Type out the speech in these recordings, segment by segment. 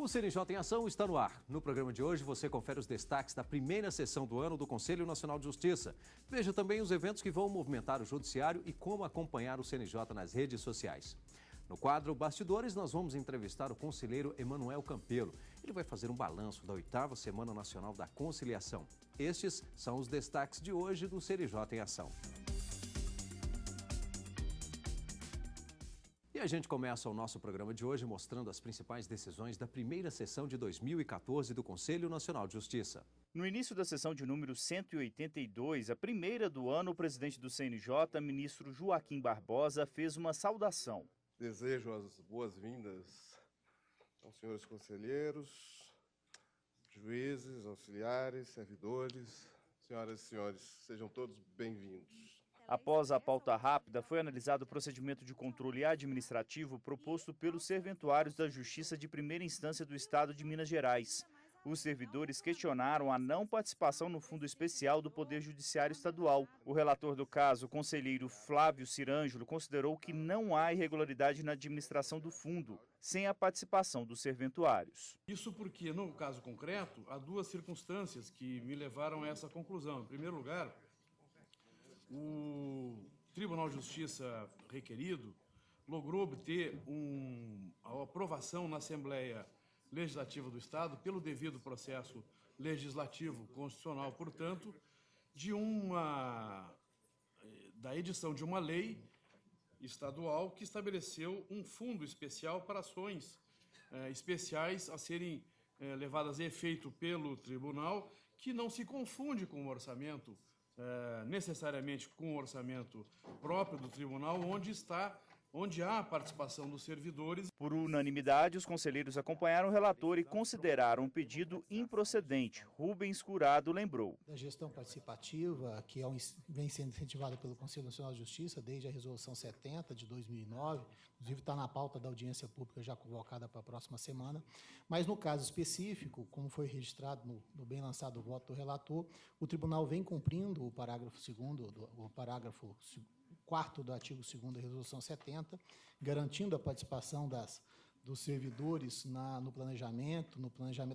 O CNJ em Ação está no ar. No programa de hoje você confere os destaques da primeira sessão do ano do Conselho Nacional de Justiça. Veja também os eventos que vão movimentar o Judiciário e como acompanhar o CNJ nas redes sociais. No quadro Bastidores, nós vamos entrevistar o conselheiro Emanuel Campelo. Ele vai fazer um balanço da 8ª Semana Nacional da Conciliação. Estes são os destaques de hoje do CNJ em Ação. E a gente começa o nosso programa de hoje mostrando as principais decisões da primeira sessão de 2014 do Conselho Nacional de Justiça. No início da sessão de número 182, a primeira do ano, o presidente do CNJ, ministro Joaquim Barbosa, fez uma saudação. Desejo as boas-vindas aos senhores conselheiros, juízes, auxiliares, servidores, senhoras e senhores, sejam todos bem-vindos. Após a pauta rápida, foi analisado o procedimento de controle administrativo proposto pelos serventuários da Justiça de Primeira Instância do Estado de Minas Gerais. Os servidores questionaram a não participação no Fundo Especial do Poder Judiciário Estadual. O relator do caso, o conselheiro Flávio Cirângelo, considerou que não há irregularidade na administração do fundo, sem a participação dos serventuários. Isso porque, no caso concreto, há duas circunstâncias que me levaram a essa conclusão. Em primeiro lugar, o Tribunal de Justiça requerido logrou obter a aprovação na Assembleia Legislativa do Estado, pelo devido processo legislativo constitucional, portanto, da edição de uma lei estadual que estabeleceu um fundo especial para ações especiais a serem levadas a efeito pelo tribunal, que não se confunde com o orçamento, necessariamente com o orçamento próprio do tribunal, onde há a participação dos servidores. Por unanimidade, os conselheiros acompanharam o relator e consideraram o pedido improcedente. Rubens Curado lembrou. A gestão participativa, que vem sendo incentivada pelo Conselho Nacional de Justiça desde a Resolução 70 de 2009, inclusive está na pauta da audiência pública já convocada para a próxima semana, mas no caso específico, como foi registrado no bem lançado voto do relator, o tribunal vem cumprindo o parágrafo 4º do artigo 2º da Resolução 70, garantindo a participação dos servidores no planejamento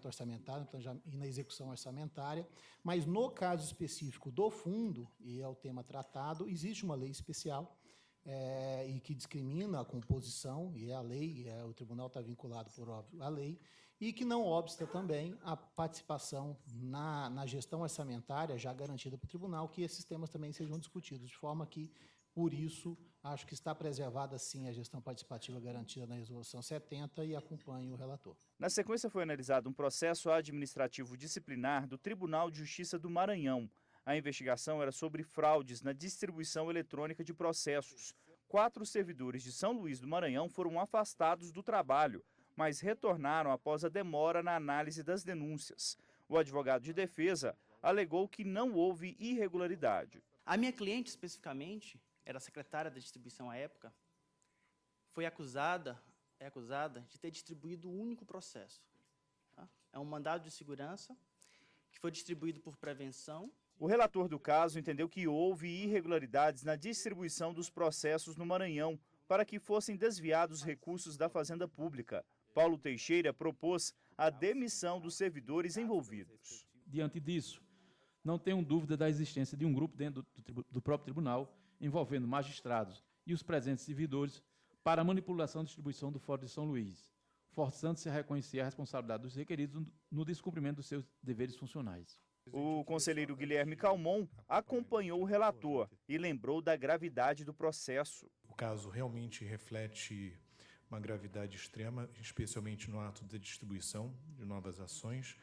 orçamentário e na execução orçamentária, mas no caso específico do fundo, e é o tema tratado, existe uma lei especial e que discrimina a composição, e a lei, o tribunal está vinculado por óbvio à lei, e que não obsta também a participação na gestão orçamentária já garantida para o tribunal, que esses temas também sejam discutidos, de forma que, por isso, acho que está preservada, sim, a gestão participativa garantida na Resolução 70 e acompanho o relator. Na sequência, foi analisado um processo administrativo disciplinar do Tribunal de Justiça do Maranhão. A investigação era sobre fraudes na distribuição eletrônica de processos. 4 servidores de São Luís do Maranhão foram afastados do trabalho, mas retornaram após a demora na análise das denúncias. O advogado de defesa alegou que não houve irregularidade. A minha cliente, especificamente, era secretária da distribuição à época, é acusada de ter distribuído o único processo. Tá? É um mandado de segurança que foi distribuído por prevenção. O relator do caso entendeu que houve irregularidades na distribuição dos processos no Maranhão para que fossem desviados recursos da Fazenda Pública. Paulo Teixeira propôs a demissão dos servidores envolvidos. Diante disso, não tenho dúvida da existência de um grupo dentro do próprio tribunal envolvendo magistrados e os presentes servidores para a manipulação e distribuição do Fórum de São Luís, forçando-se a reconhecer a responsabilidade dos requeridos no descumprimento dos seus deveres funcionais. O conselheiro Guilherme Calmon acompanhou o relator e lembrou da gravidade do processo. O caso realmente reflete uma gravidade extrema, especialmente no ato de distribuição de novas ações.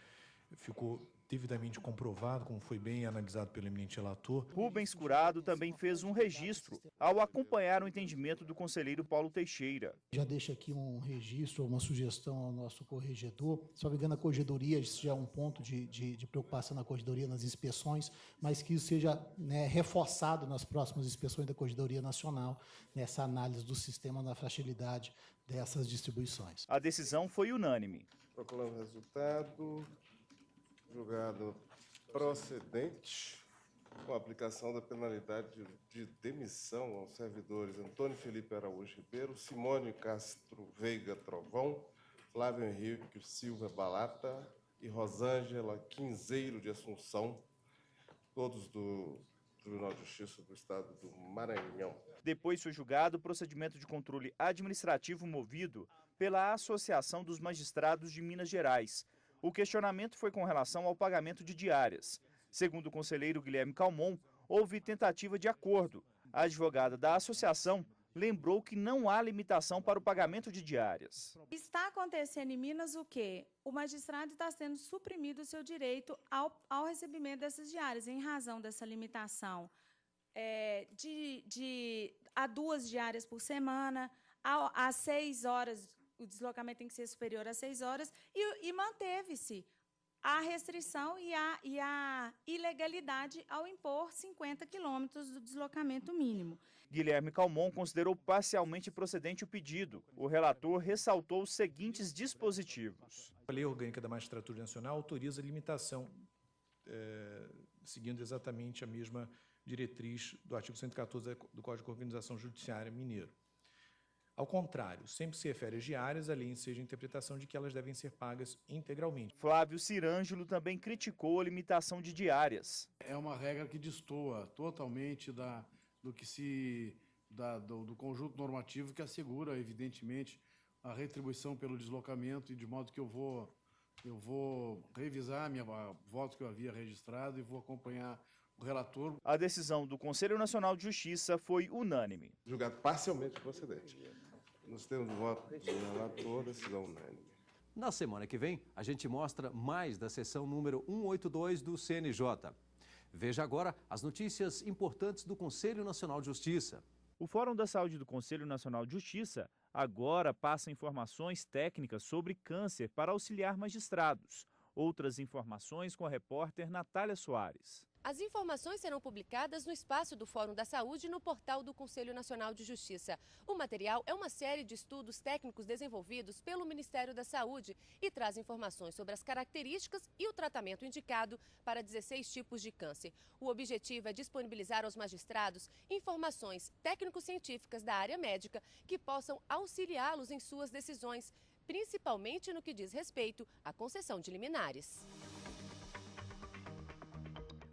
Ficou devidamente comprovado, como foi bem analisado pelo eminente relator. Rubens Curado também fez um registro ao acompanhar o entendimento do conselheiro Paulo Teixeira. Já deixo aqui um registro, uma sugestão ao nosso corregedor. Se não me engano, a corregedoria, isso já é um ponto de preocupação na corregedoria, nas inspeções, mas que isso seja reforçado nas próximas inspeções da Corregedoria Nacional, nessa análise do sistema na fragilidade dessas distribuições. A decisão foi unânime. Proclamo o resultado. Julgado procedente, com a aplicação da penalidade de demissão aos servidores Antônio Felipe Araújo Ribeiro, Simone Castro Veiga Trovão, Flávio Henrique Silva Balata e Rosângela Quinzeiro de Assunção, todos do Tribunal de Justiça do Estado do Maranhão. Depois foi julgado o procedimento de controle administrativo movido pela Associação dos Magistrados de Minas Gerais. O questionamento foi com relação ao pagamento de diárias. Segundo o conselheiro Guilherme Calmon, houve tentativa de acordo. A advogada da associação lembrou que não há limitação para o pagamento de diárias. Está acontecendo em Minas o quê? O magistrado está sendo suprimido o seu direito ao recebimento dessas diárias, em razão dessa limitação a 2 diárias por semana, a 6 horas, o deslocamento tem que ser superior a 6 horas, e manteve-se a restrição e a ilegalidade ao impor 50 quilômetros do deslocamento mínimo. Guilherme Calmon considerou parcialmente procedente o pedido. O relator ressaltou os seguintes dispositivos. A Lei Orgânica da Magistratura Nacional autoriza a limitação, seguindo exatamente a mesma diretriz do artigo 114 do Código de Organização Judiciária Mineiro. Ao contrário, sempre se refere às diárias, a lei enseja a interpretação de que elas devem ser pagas integralmente. Flávio Cirângelo também criticou a limitação de diárias. É uma regra que destoa totalmente do conjunto normativo que assegura, evidentemente, a retribuição pelo deslocamento, e de modo que eu vou revisar a voto que eu havia registrado e vou acompanhar o relator. A decisão do Conselho Nacional de Justiça foi unânime. Julgado parcialmente procedente. Nos termos do voto do relator, decisão unânime. Na semana que vem, a gente mostra mais da sessão número 182 do CNJ. Veja agora as notícias importantes do Conselho Nacional de Justiça. O Fórum da Saúde do Conselho Nacional de Justiça agora passa informações técnicas sobre câncer para auxiliar magistrados. Outras informações com a repórter Natália Soares. As informações serão publicadas no espaço do Fórum da Saúde no portal do Conselho Nacional de Justiça. O material é uma série de estudos técnicos desenvolvidos pelo Ministério da Saúde e traz informações sobre as características e o tratamento indicado para 16 tipos de câncer. O objetivo é disponibilizar aos magistrados informações técnico-científicas da área médica que possam auxiliá-los em suas decisões, principalmente no que diz respeito à concessão de liminares.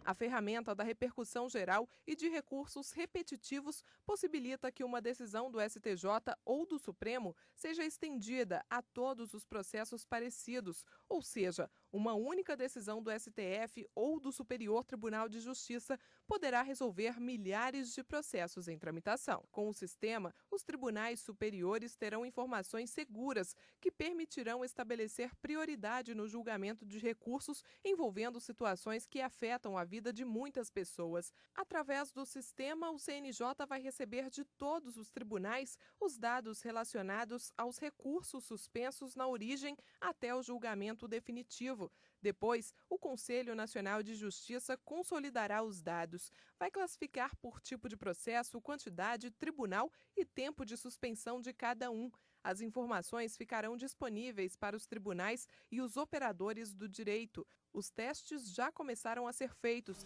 A ferramenta da repercussão geral e de recursos repetitivos possibilita que uma decisão do STJ ou do Supremo seja estendida a todos os processos parecidos, ou seja, uma única decisão do STF ou do Superior Tribunal de Justiça poderá resolver milhares de processos em tramitação. Com o sistema, os tribunais superiores terão informações seguras que permitirão estabelecer prioridade no julgamento de recursos envolvendo situações que afetam a vida de muitas pessoas. Através do sistema, o CNJ vai receber de todos os tribunais os dados relacionados aos recursos suspensos na origem até o julgamento definitivo. Depois, o Conselho Nacional de Justiça consolidará os dados. Vai classificar por tipo de processo, quantidade, tribunal e tempo de suspensão de cada um. As informações ficarão disponíveis para os tribunais e os operadores do direito. Os testes já começaram a ser feitos.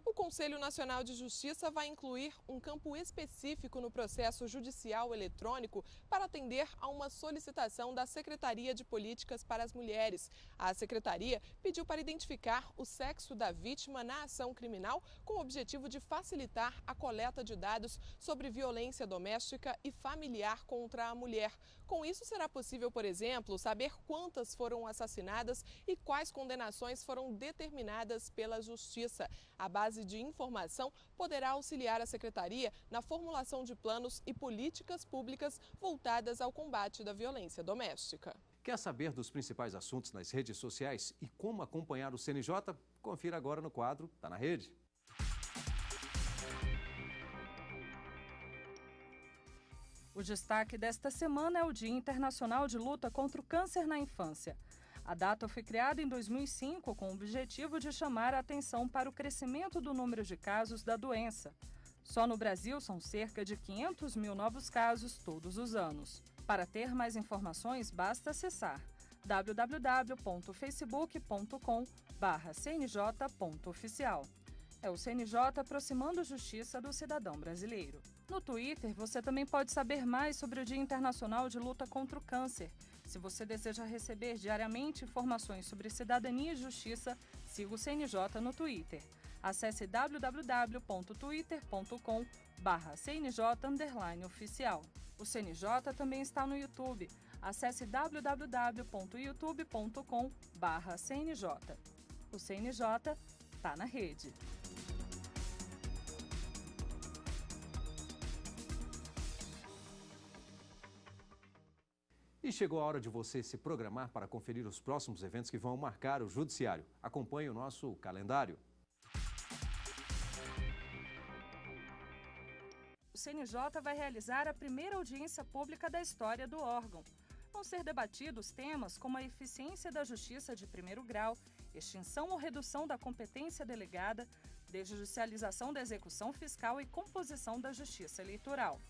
O Conselho Nacional de Justiça vai incluir um campo específico no processo judicial eletrônico para atender a uma solicitação da Secretaria de Políticas para as Mulheres. A Secretaria pediu para identificar o sexo da vítima na ação criminal com o objetivo de facilitar a coleta de dados sobre violência doméstica e familiar contra a mulher. Com isso, será possível, por exemplo, saber quantas foram assassinadas e quais condenações foram determinadas pela Justiça. A base de informação poderá auxiliar a Secretaria na formulação de planos e políticas públicas voltadas ao combate da violência doméstica. Quer saber dos principais assuntos nas redes sociais e como acompanhar o CNJ? Confira agora no quadro Tá na Rede. O destaque desta semana é o Dia Internacional de Luta contra o Câncer na Infância. A data foi criada em 2005 com o objetivo de chamar a atenção para o crescimento do número de casos da doença. Só no Brasil são cerca de 500 mil novos casos todos os anos. Para ter mais informações, basta acessar www.facebook.com/cnj.oficial. É o CNJ aproximando justiça do cidadão brasileiro. No Twitter, você também pode saber mais sobre o Dia Internacional de Luta contra o Câncer. Se você deseja receber diariamente informações sobre cidadania e justiça, siga o CNJ no Twitter. Acesse www.twitter.com/CNJ_oficial. O CNJ também está no YouTube. Acesse www.youtube.com/CNJ. O CNJ está na rede. E chegou a hora de você se programar para conferir os próximos eventos que vão marcar o Judiciário. Acompanhe o nosso calendário. O CNJ vai realizar a primeira audiência pública da história do órgão. Vão ser debatidos temas como a eficiência da justiça de primeiro grau, extinção ou redução da competência delegada, desjudicialização da execução fiscal e composição da justiça eleitoral.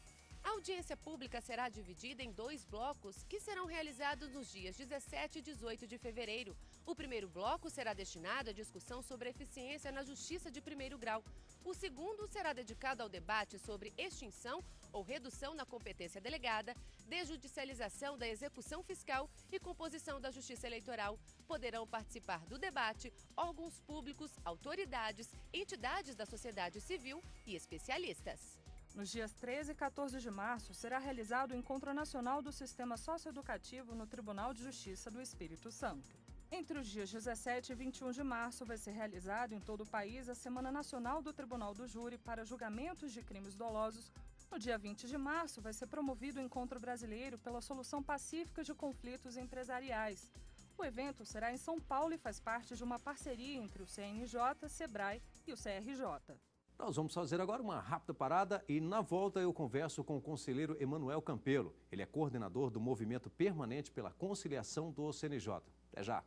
A audiência pública será dividida em 2 blocos que serão realizados nos dias 17 e 18 de fevereiro. O primeiro bloco será destinado à discussão sobre a eficiência na justiça de primeiro grau. O segundo será dedicado ao debate sobre extinção ou redução na competência delegada, desjudicialização da execução fiscal e composição da justiça eleitoral. Poderão participar do debate órgãos públicos, autoridades, entidades da sociedade civil e especialistas. Nos dias 13 e 14 de março, será realizado o Encontro Nacional do Sistema Socioeducativo no Tribunal de Justiça do Espírito Santo. Entre os dias 17 e 21 de março, vai ser realizado em todo o país a Semana Nacional do Tribunal do Júri para julgamentos de crimes dolosos. No dia 20 de março, vai ser promovido o Encontro Brasileiro pela Solução Pacífica de Conflitos Empresariais. O evento será em São Paulo e faz parte de uma parceria entre o CNJ, SEBRAE e o CRJ. Nós vamos fazer agora uma rápida parada e, na volta, eu converso com o conselheiro Emanuel Campelo. Ele é coordenador do Movimento Permanente pela Conciliação do CNJ. Até já!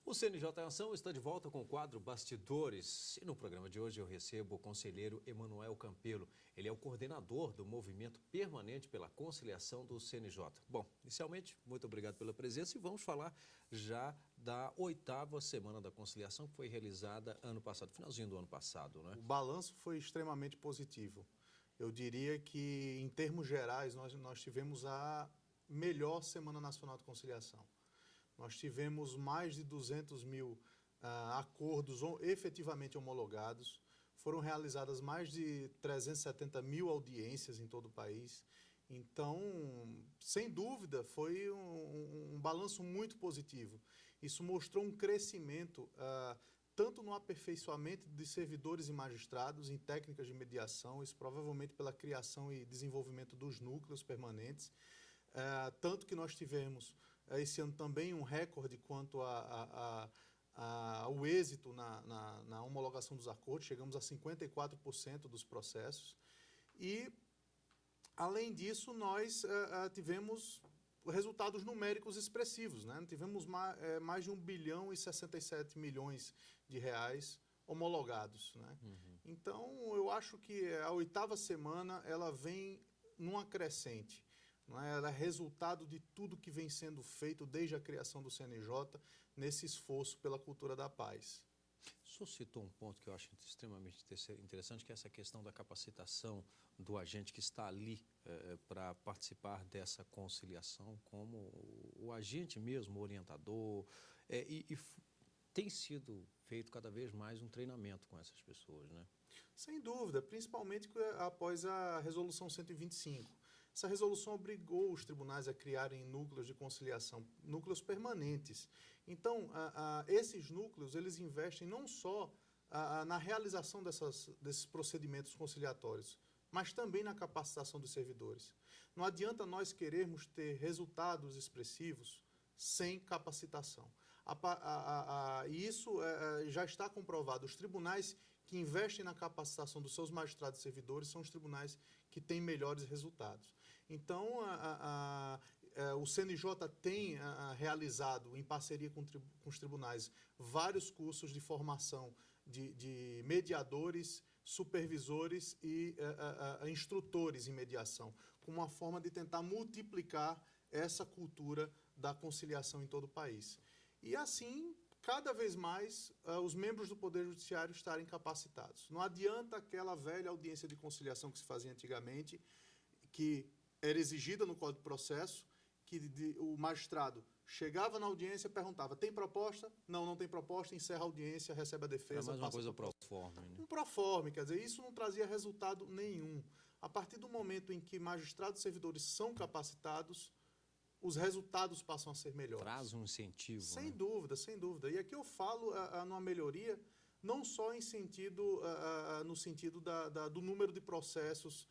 O CNJ em Ação está de volta com o quadro Bastidores. E no programa de hoje eu recebo o conselheiro Emanuel Campelo. Ele é o coordenador do Movimento Permanente pela Conciliação do CNJ. Bom, inicialmente, muito obrigado pela presença e vamos falar já da 8ª Semana da Conciliação que foi realizada ano passado, finalzinho do ano passado, né? O balanço foi extremamente positivo. Eu diria que, em termos gerais, nós tivemos a melhor Semana Nacional de Conciliação. Nós tivemos mais de 200 mil acordos efetivamente homologados, foram realizadas mais de 370 mil audiências em todo o país. Então, sem dúvida, foi um balanço muito positivo. Isso mostrou um crescimento tanto no aperfeiçoamento de servidores e magistrados em técnicas de mediação, isso provavelmente pela criação e desenvolvimento dos núcleos permanentes, tanto que nós tivemos esse ano também um recorde quanto ao êxito na homologação dos acordos, chegamos a 54% dos processos. E, além disso, nós tivemos resultados numéricos expressivos, né? Tivemos mais de 1 bilhão e 67 milhões de reais homologados, né? Uhum. Então, eu acho que a 8ª semana ela vem numa crescente. Ela é resultado de tudo que vem sendo feito desde a criação do CNJ nesse esforço pela cultura da paz. O senhor citou um ponto que eu acho extremamente interessante, que é essa questão da capacitação do agente que está ali para participar dessa conciliação, como o agente mesmo, o orientador, e tem sido feito cada vez mais um treinamento com essas pessoas, né? Sem dúvida, principalmente após a Resolução 125. Essa resolução obrigou os tribunais a criarem núcleos de conciliação, núcleos permanentes. Então, esses núcleos, eles investem não só na realização desses procedimentos conciliatórios, mas também na capacitação dos servidores. Não adianta nós querermos ter resultados expressivos sem capacitação. E isso já está comprovado. Os tribunais que investem na capacitação dos seus magistrados e servidores são os tribunais que têm melhores resultados. Então, o CNJ tem realizado, em parceria com os tribunais, vários cursos de formação de mediadores, supervisores e instrutores em mediação, como uma forma de tentar multiplicar essa cultura da conciliação em todo o país. E assim, cada vez mais, os membros do Poder Judiciário estarem capacitados. Não adianta aquela velha audiência de conciliação que se fazia antigamente, que era exigida no Código de Processo, que o magistrado chegava na audiência e perguntava, tem proposta? Não, não tem proposta, encerra a audiência, recebe a defesa. É mais uma coisa proforme, né? Um proforme, quer dizer, isso não trazia resultado nenhum. A partir do momento em que magistrados e servidores são capacitados, os resultados passam a ser melhores. Traz um incentivo. Sem dúvida, sem dúvida. E aqui eu falo numa melhoria, não só no sentido do número de processos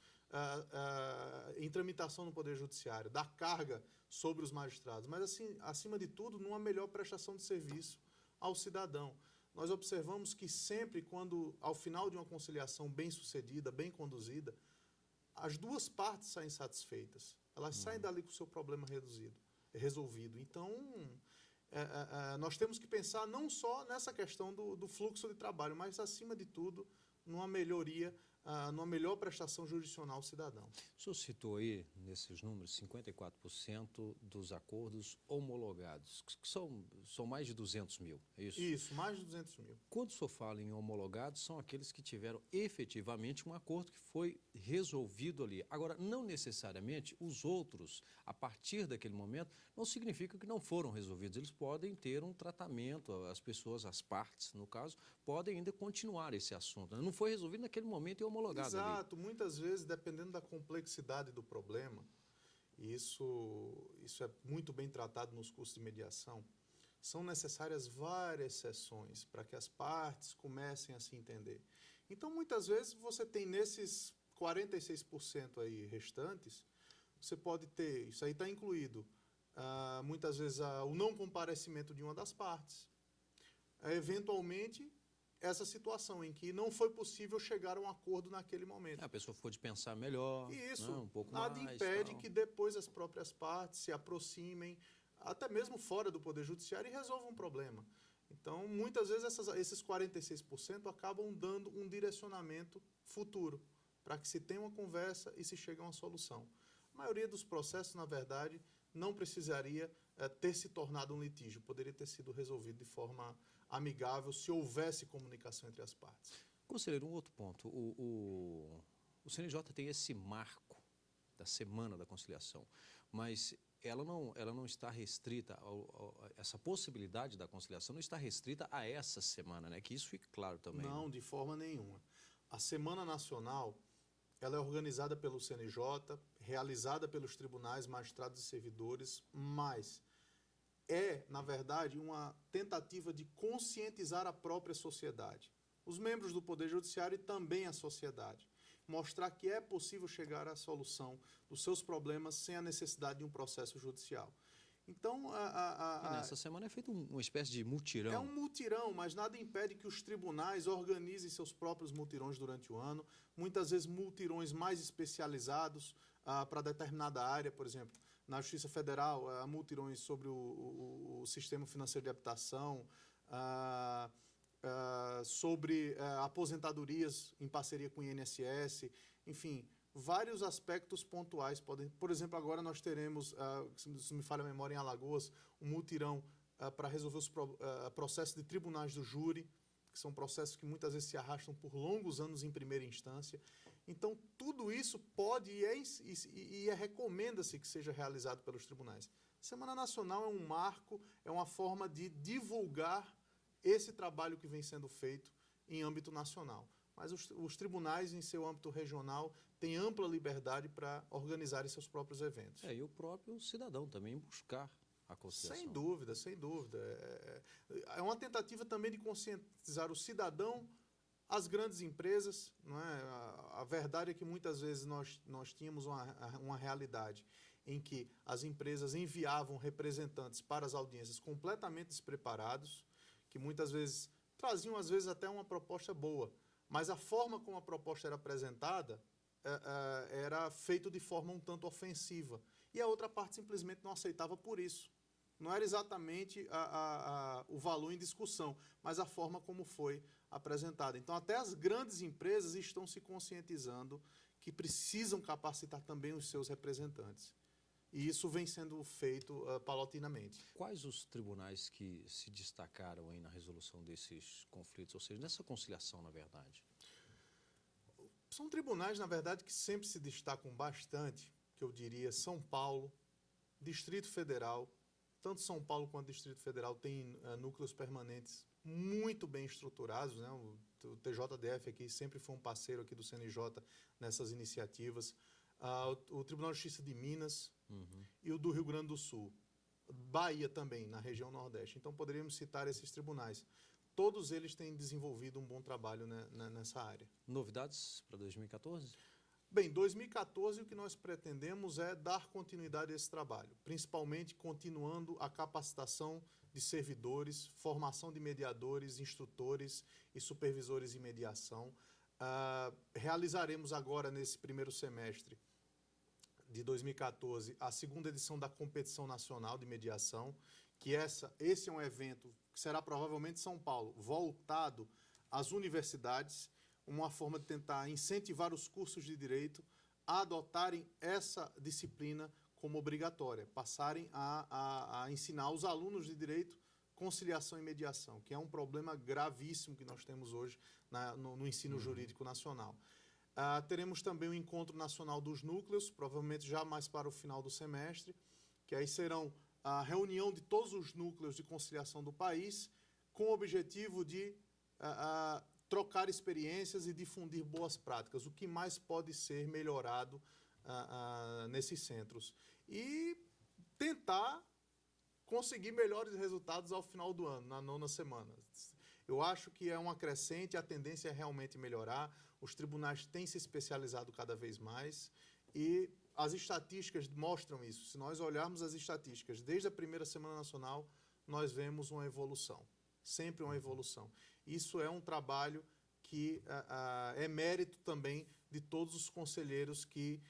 em tramitação no Poder Judiciário, da carga sobre os magistrados, mas, assim, acima de tudo, numa melhor prestação de serviço ao cidadão. Nós observamos que sempre, quando, ao final de uma conciliação bem-sucedida, bem conduzida, as duas partes saem satisfeitas. Elas saem dali com o seu problema resolvido. Então, nós temos que pensar não só nessa questão do fluxo de trabalho, mas, acima de tudo, numa melhoria, numa melhor prestação jurisdicional ao cidadão. O senhor citou aí, nesses números, 54% dos acordos homologados, que são mais de 200 mil, é isso? Isso, mais de 200 mil. Quando o senhor fala em homologados, são aqueles que tiveram efetivamente um acordo que foi resolvido ali. Agora, não necessariamente os outros, a partir daquele momento, não significa que não foram resolvidos. Eles podem ter um tratamento, as pessoas, as partes, no caso, podem ainda continuar esse assunto. Não foi resolvido naquele momento e homologado. Exato. Ali. Muitas vezes, dependendo da complexidade do problema, e isso é muito bem tratado nos cursos de mediação, são necessárias várias sessões para que as partes comecem a se entender. Então, muitas vezes, você tem nesses 46% aí restantes, você pode ter, isso aí está incluído, muitas vezes o não comparecimento de uma das partes. Eventualmente, essa situação em que não foi possível chegar a um acordo naquele momento. A pessoa ficou de pensar melhor, isso, um pouco nada mais. Impede que depois as próprias partes se aproximem, até mesmo fora do Poder Judiciário, e resolvam um problema. Então, muitas vezes, esses 46% acabam dando um direcionamento futuro, para que se tenha uma conversa e se chegue a uma solução. A maioria dos processos, na verdade, não precisaria ter se tornado um litígio, poderia ter sido resolvido de forma amigável se houvesse comunicação entre as partes. Conselheiro, um outro ponto. O CNJ tem esse marco da Semana da Conciliação, mas ela não está restrita, essa possibilidade da conciliação não está restrita a essa semana, né? Que isso fique claro também. Não, de forma nenhuma. A Semana Nacional, ela é organizada pelo CNJ, realizada pelos tribunais, magistrados e servidores, mas na verdade, uma tentativa de conscientizar a própria sociedade, os membros do Poder Judiciário e também a sociedade. Mostrar que é possível chegar à solução dos seus problemas sem a necessidade de um processo judicial. Então, nessa semana é feito uma espécie de mutirão. É um mutirão, mas nada impede que os tribunais organizem seus próprios mutirões durante o ano, muitas vezes mutirões mais especializados para determinada área, por exemplo. Na Justiça Federal, há mutirões sobre o sistema financeiro de habitação, sobre aposentadorias em parceria com o INSS, enfim, vários aspectos pontuais podem... Por exemplo, agora nós teremos, se me falha a memória, em Alagoas, um mutirão para resolver os processos de tribunais do júri, que são processos que muitas vezes se arrastam por longos anos em primeira instância. Então, tudo isso pode e recomenda-se que seja realizado pelos tribunais. Semana Nacional é um marco, é uma forma de divulgar esse trabalho que vem sendo feito em âmbito nacional. Mas os tribunais, em seu âmbito regional, têm ampla liberdade para organizarem seus próprios eventos. E o próprio cidadão também buscar a conciliação. Sem dúvida, sem dúvida. É uma tentativa também de conscientizar o cidadão, as grandes empresas. Não é? A verdade é que muitas vezes nós tínhamos uma realidade em que as empresas enviavam representantes para as audiências completamente despreparados, que muitas vezes traziam, às vezes, até uma proposta boa, mas a forma como a proposta era apresentada era feita de forma um tanto ofensiva. E a outra parte simplesmente não aceitava por isso. Não era exatamente o valor em discussão, mas a forma como foi apresentada. Então, até as grandes empresas estão se conscientizando que precisam capacitar também os seus representantes. E isso vem sendo feito paulatinamente. Quais os tribunais que se destacaram aí na resolução desses conflitos, ou seja, nessa conciliação, na verdade? São tribunais, na verdade, que sempre se destacam bastante, que eu diria São Paulo, Distrito Federal. Tanto São Paulo quanto Distrito Federal têm núcleos permanentes muito bem estruturados, né? O TJDF aqui sempre foi um parceiro aqui do CNJ nessas iniciativas. O Tribunal de Justiça de Minas e o do Rio Grande do Sul. Bahia também, na região Nordeste. Então, poderíamos citar esses tribunais. Todos eles têm desenvolvido um bom trabalho, né, nessa área. Novidades para 2014? Bem, 2014 o que nós pretendemos é dar continuidade a esse trabalho, principalmente continuando a capacitação de servidores, formação de mediadores, instrutores e supervisores em mediação. Realizaremos agora, nesse primeiro semestre de 2014, a segunda edição da Competição Nacional de Mediação, que esse é um evento que será provavelmente em São Paulo, voltado às universidades, uma forma de tentar incentivar os cursos de direito a adotarem essa disciplina como obrigatória, passarem a ensinar os alunos de direito conciliação e mediação, que é um problema gravíssimo que nós temos hoje no ensino jurídico nacional. Teremos também o Encontro Nacional dos Núcleos, provavelmente já mais para o final do semestre, que aí serão a reunião de todos os núcleos de conciliação do país, com o objetivo de trocar experiências e difundir boas práticas, o que mais pode ser melhorado nesses centros. E tentar conseguir melhores resultados ao final do ano, na 9ª semana. Eu acho que é uma crescente, a tendência é realmente melhorar, os tribunais têm se especializado cada vez mais e as estatísticas mostram isso. Se nós olharmos as estatísticas, desde a primeira Semana Nacional, nós vemos uma evolução, sempre uma evolução. Isso é um trabalho que é mérito também de todos os conselheiros que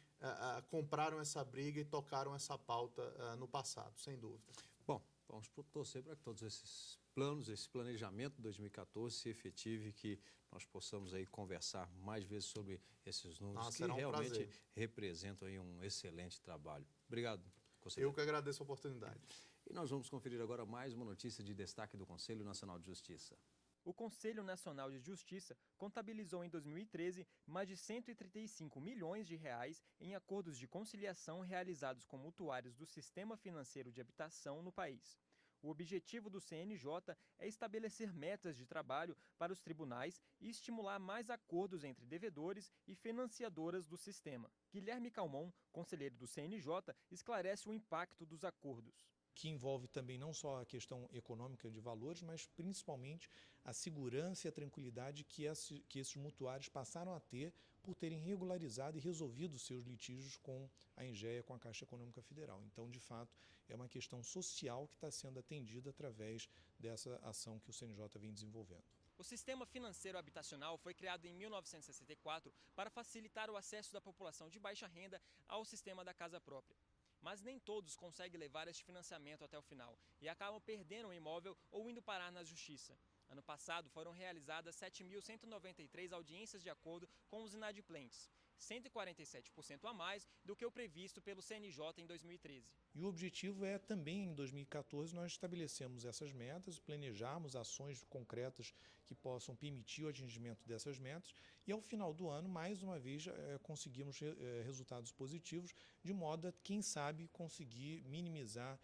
compraram essa briga e tocaram essa pauta no passado, sem dúvida. Bom, vamos torcer para que todos esses planos, esse planejamento de 2014 se efetive, que nós possamos aí conversar mais vezes sobre esses números que realmente representam aí um excelente trabalho. Obrigado, conselheiro. Eu que agradeço a oportunidade. E nós vamos conferir agora mais uma notícia de destaque do Conselho Nacional de Justiça. O Conselho Nacional de Justiça contabilizou em 2013 mais de 135 milhões de reais em acordos de conciliação realizados com mutuários do sistema financeiro de habitação no país. O objetivo do CNJ é estabelecer metas de trabalho para os tribunais e estimular mais acordos entre devedores e financiadoras do sistema. Guilherme Calmon, conselheiro do CNJ, esclarece o impacto dos acordos. Que envolve também não só a questão econômica de valores, mas principalmente a segurança e a tranquilidade que esses mutuários passaram a ter por terem regularizado e resolvido seus litígios com a Engea, com a Caixa Econômica Federal. Então, de fato, é uma questão social que está sendo atendida através dessa ação que o CNJ vem desenvolvendo. O Sistema Financeiro Habitacional foi criado em 1964 para facilitar o acesso da população de baixa renda ao sistema da casa própria. Mas nem todos conseguem levar este financiamento até o final e acabam perdendo o imóvel ou indo parar na justiça. Ano passado foram realizadas 7.193 audiências de acordo com os inadimplentes, 147% a mais do que o previsto pelo CNJ em 2013. E o objetivo é também, em 2014, nós estabelecemos essas metas, planejamos ações concretas que possam permitir o atingimento dessas metas e, ao final do ano, mais uma vez, conseguimos resultados positivos, de modo a, quem sabe, conseguir minimizar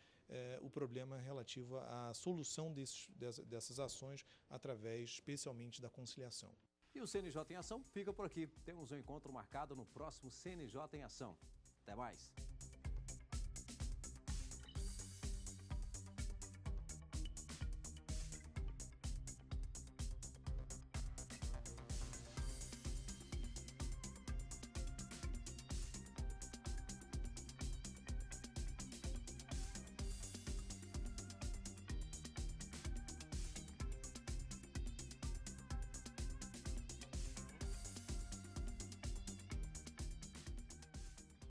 o problema relativo à solução dessas ações através, especialmente, da conciliação. E o CNJ em Ação fica por aqui. Temos um encontro marcado no próximo CNJ em Ação. Até mais!